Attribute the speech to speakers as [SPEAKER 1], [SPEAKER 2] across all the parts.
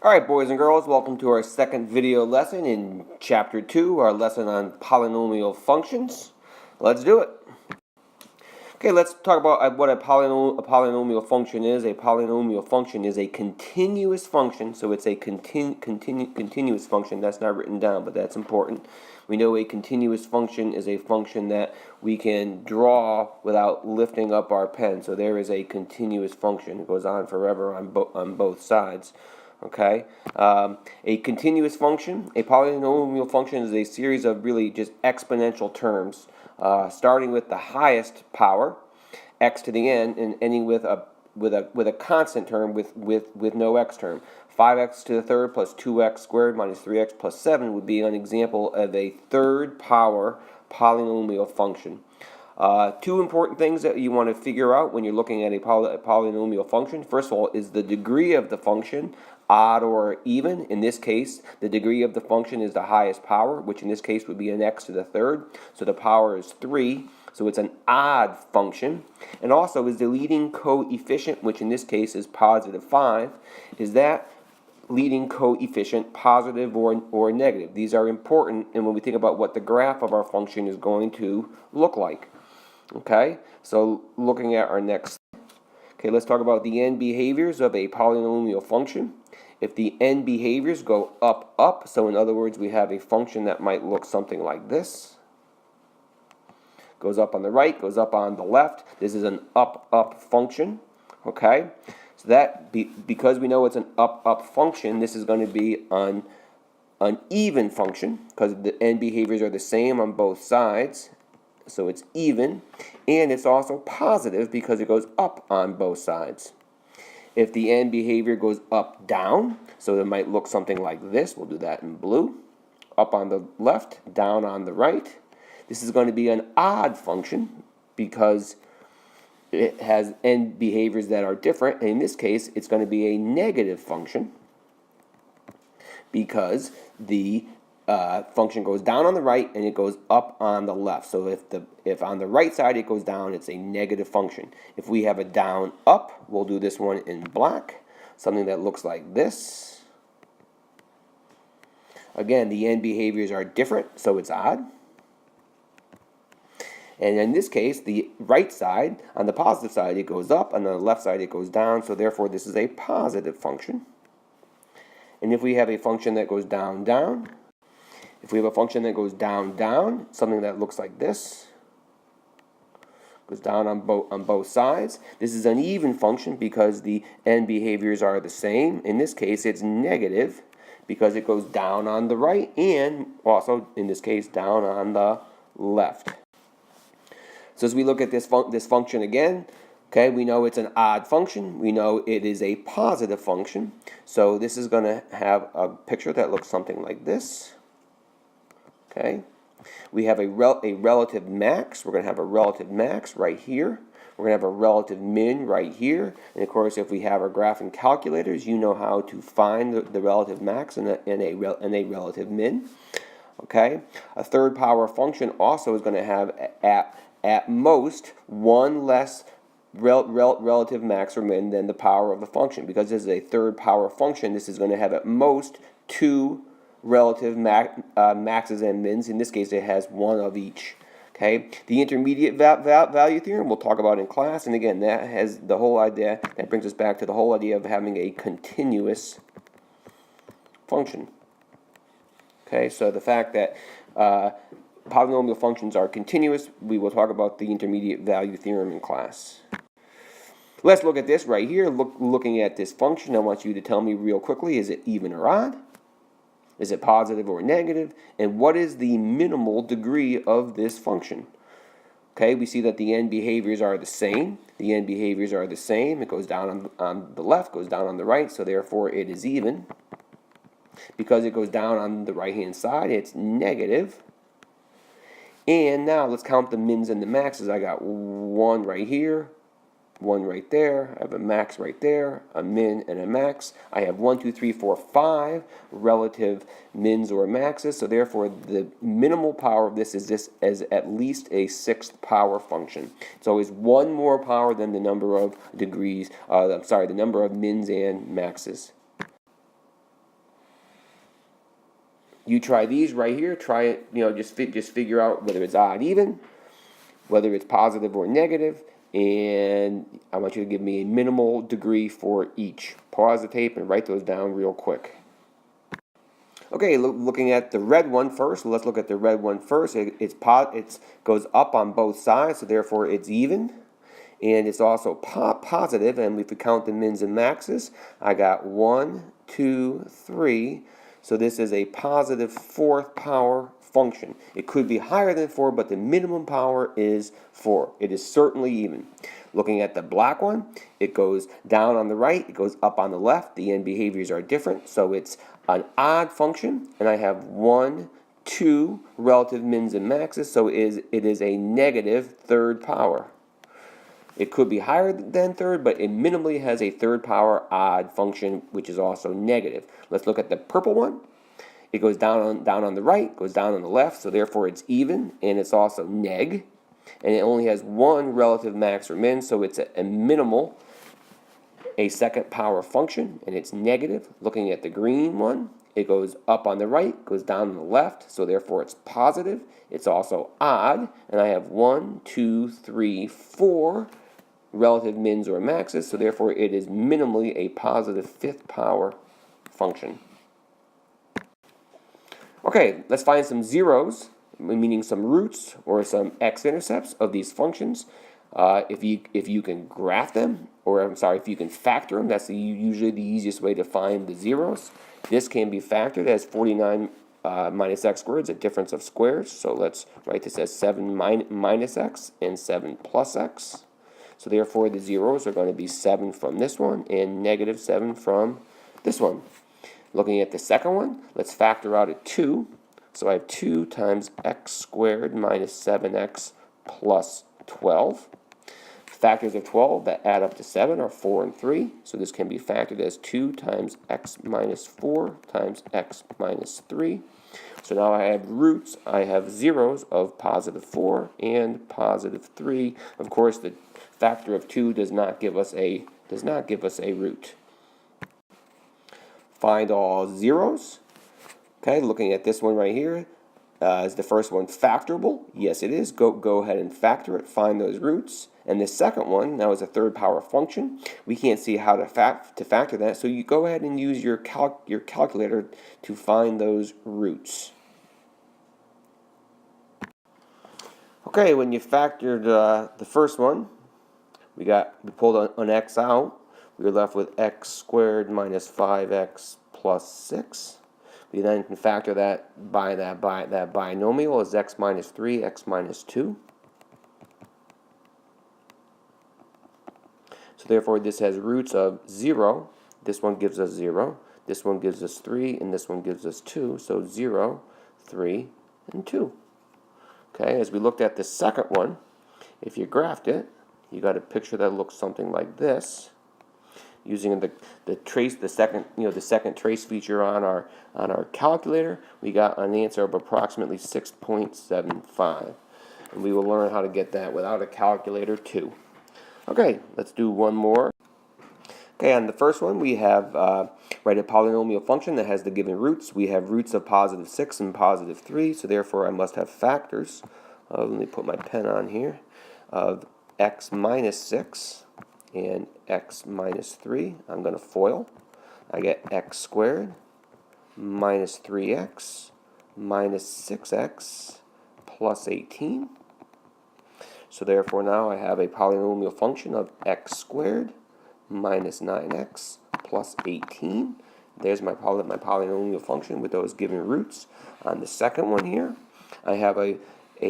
[SPEAKER 1] Alright, boys and girls, welcome to our second video lesson in Chapter 2, our lesson on polynomial functions. Let's do it. Okay, let's talk about what a polynomial function is. A polynomial function is a continuous function, so it's a continuous function. That's not written down, but that's important. We know a continuous function is a function that we can draw without lifting up our pen. So there is a continuous function. It goes on forever on both sides. Okay, a continuous function, a polynomial function, is a series of really just exponential terms, starting with the highest power, x to the n, and ending with a constant term with no x term. 5x to the third plus 2x squared minus 3x plus 7 would be an example of a third power polynomial function. Two important things that you want to figure out when you're looking at a polynomial function. First of all, is the degree of the function odd or even? In this case, the degree of the function is the highest power, which in this case would be an x to the third. So the power is 3. So it's an odd function. And also, is the leading coefficient, which in this case is positive 5, is that leading coefficient positive or negative? These are important, and when we think about what the graph of our function is going to look like. Okay, so looking at our next. Okay, let's talk about the n behaviors of a polynomial function. If the n behaviors go up, so in other words, we have a function that might look something like this. Goes up on the right, goes up on the left. This is an up function. Okay, so that because we know it's an up function, this is going to be an even function because the n behaviors are the same on both sides. So it's even, and it's also positive because it goes up on both sides. If the n behavior goes up down, so it might look something like this. We'll do that in blue. Up on the left, down on the right. This is going to be an odd function because it has n behaviors that are different. And in this case, it's going to be a negative function because the function goes down on the right and it goes up on the left. So if on the right side it goes down, it's a negative function. If we have a down up, we'll do this one in black, something that looks like this. Again, the n behaviors are different, so it's odd. And in this case, the right side, on the positive side, it goes up, and on the left side, it goes down, so therefore this is a positive function. And if we have a function that goes down, down, if we have a function that goes down, down, something that looks like this, goes down on both sides, this is an even function because the n behaviors are the same. In this case, it's negative because it goes down on the right and also, in this case, down on the left. So as we look at this function again, okay, we know it's an odd function. We know it is a positive function. So this is going to have a picture that looks something like this. Okay, we have a relative max. We're going to have a relative max right here. We're going to have a relative min right here. And of course, if we have our graphing calculators, you know how to find the relative max and a relative min. Okay, a third power function also is going to have at most one less relative max or min than the power of the function. Because this is a third power function, this is going to have at most two relative maxes and mins. In this case, it has one of each. Okay, the intermediate value theorem we'll talk about in class, and again, that has the whole idea, that brings us back to the whole idea of having a continuous function. Okay, so the fact that polynomial functions are continuous, we will talk about the intermediate value theorem in class. Let's look at this right here. Looking at this function, I want you to tell me real quickly, is it even or odd? Is it positive or negative? And what is the minimal degree of this function? Okay, we see that the n behaviors are the same. The n behaviors are the same. It goes down on the left, goes down on the right, so therefore it is even. Because it goes down on the right-hand side, it's negative. And now let's count the mins and the maxes. I got one right here, one right there. I have a max right there, a min and a max. I have 1, 2, 3, 4, 5 relative mins or maxes. So therefore, the minimal power of this is at least a sixth power function. It's always one more power than the number of degrees. The number of mins and maxes. You try these right here. Try it. Just figure out whether it's odd, even, whether it's positive or negative, and I want you to give me a minimal degree for each. Pause the tape and write those down real quick. Okay, looking at the red one first. Let's look at the red one first. It goes up on both sides, so therefore it's even. And it's also positive, and if we count the mins and maxes, I got 1, 2, 3. So this is a positive fourth power function. It could be higher than 4, but the minimum power is 4. It is certainly even. Looking at the black one, it goes down on the right, it goes up on the left. The end behaviors are different, so it's an odd function, and I have 1, 2 relative mins and maxes, so it is a negative third power. It could be higher than third, but it minimally has a third power odd function, which is also negative. Let's look at the purple one. It goes down on the right, goes down on the left, so therefore it's even, and it's also neg. And it only has one relative max or min, so it's a minimal, a second power function, and it's negative. Looking at the green one, it goes up on the right, goes down on the left, so therefore it's positive. It's also odd, and I have 1, 2, 3, 4 relative mins or maxes, so therefore it is minimally a positive fifth power function. Okay, let's find some zeros, meaning some roots or some x-intercepts of these functions. If you can graph them, or if you can factor them, that's usually the easiest way to find the zeros. This can be factored as 49 minus x squared, a difference of squares. So let's write this as 7 minus x and 7 plus x. So therefore the zeros are going to be 7 from this one and negative 7 from this one. Looking at the second one, let's factor out a 2. So I have 2 times x squared minus 7x plus 12. Factors of 12 that add up to 7 are 4 and 3. So this can be factored as 2 times x minus 4 times x minus 3. So now I have roots. I have zeros of positive 4 and positive 3. Of course, the factor of 2 does not give us a root. Find all zeros. Okay, looking at this one right here, is the first one factorable? Yes, it is. Go ahead and factor it. Find those roots. And the second one now is a third power function. We can't see how to factor that, so you go ahead and use your calculator to find those roots. Okay, when you factored the first one, we pulled an x out. We were left with x squared minus 5x plus 6. We then can factor that binomial as x minus 3, x minus 2. So therefore this has roots of 0. This one gives us 0. This one gives us 3, and this one gives us 2. So 0, 3, and 2. Okay, as we looked at the second one, if you graphed it, you got a picture that looks something like this. Using the second trace feature on our calculator, we got an answer of approximately 6.75. And we will learn how to get that without a calculator too. Okay, let's do one more. Okay, on the first one we have write a polynomial function that has the given roots. We have roots of positive 6 and positive 3, so therefore I must have factors. Let me put my pen on here. Of x minus 6 and x minus 3. I'm going to FOIL. I get x squared minus 3x minus 6x plus 18. So therefore now I have a polynomial function of x squared minus 9x plus 18. There's my polynomial function with those given roots. On the second one here, I have a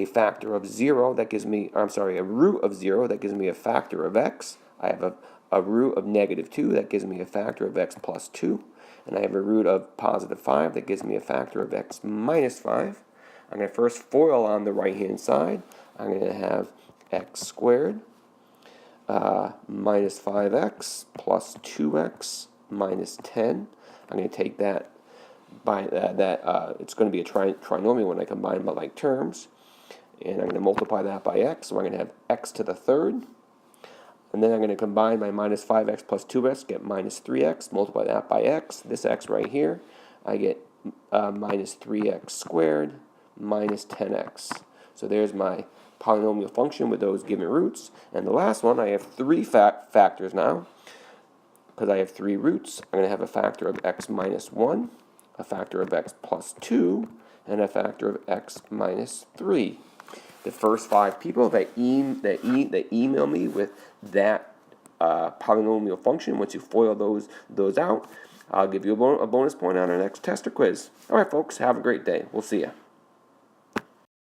[SPEAKER 1] factor of 0 that gives me, a root of 0 that gives me a factor of x. I have a root of negative 2 that gives me a factor of x plus 2. And I have a root of positive 5 that gives me a factor of x minus 5. I'm going to first FOIL on the right-hand side. I'm going to have x squared minus 5x plus 2x minus 10. I'm going to take that by it's going to be a trinomial when I combine my like terms. And I'm going to multiply that by x, so I'm going to have x to the third. And then I'm going to combine my minus 5x plus 2x, get minus 3x, multiply that by x. This x right here, I get minus 3x squared minus 10x. So there's my polynomial function with those given roots. And the last one, I have three factors now. Because I have three roots, I'm going to have a factor of x minus 1, a factor of x plus 2, and a factor of x minus 3. The first 5 people that email me with that polynomial function, once you FOIL those out, I'll give you a bonus point on our next test or quiz. All right, folks, have a great day. We'll see you.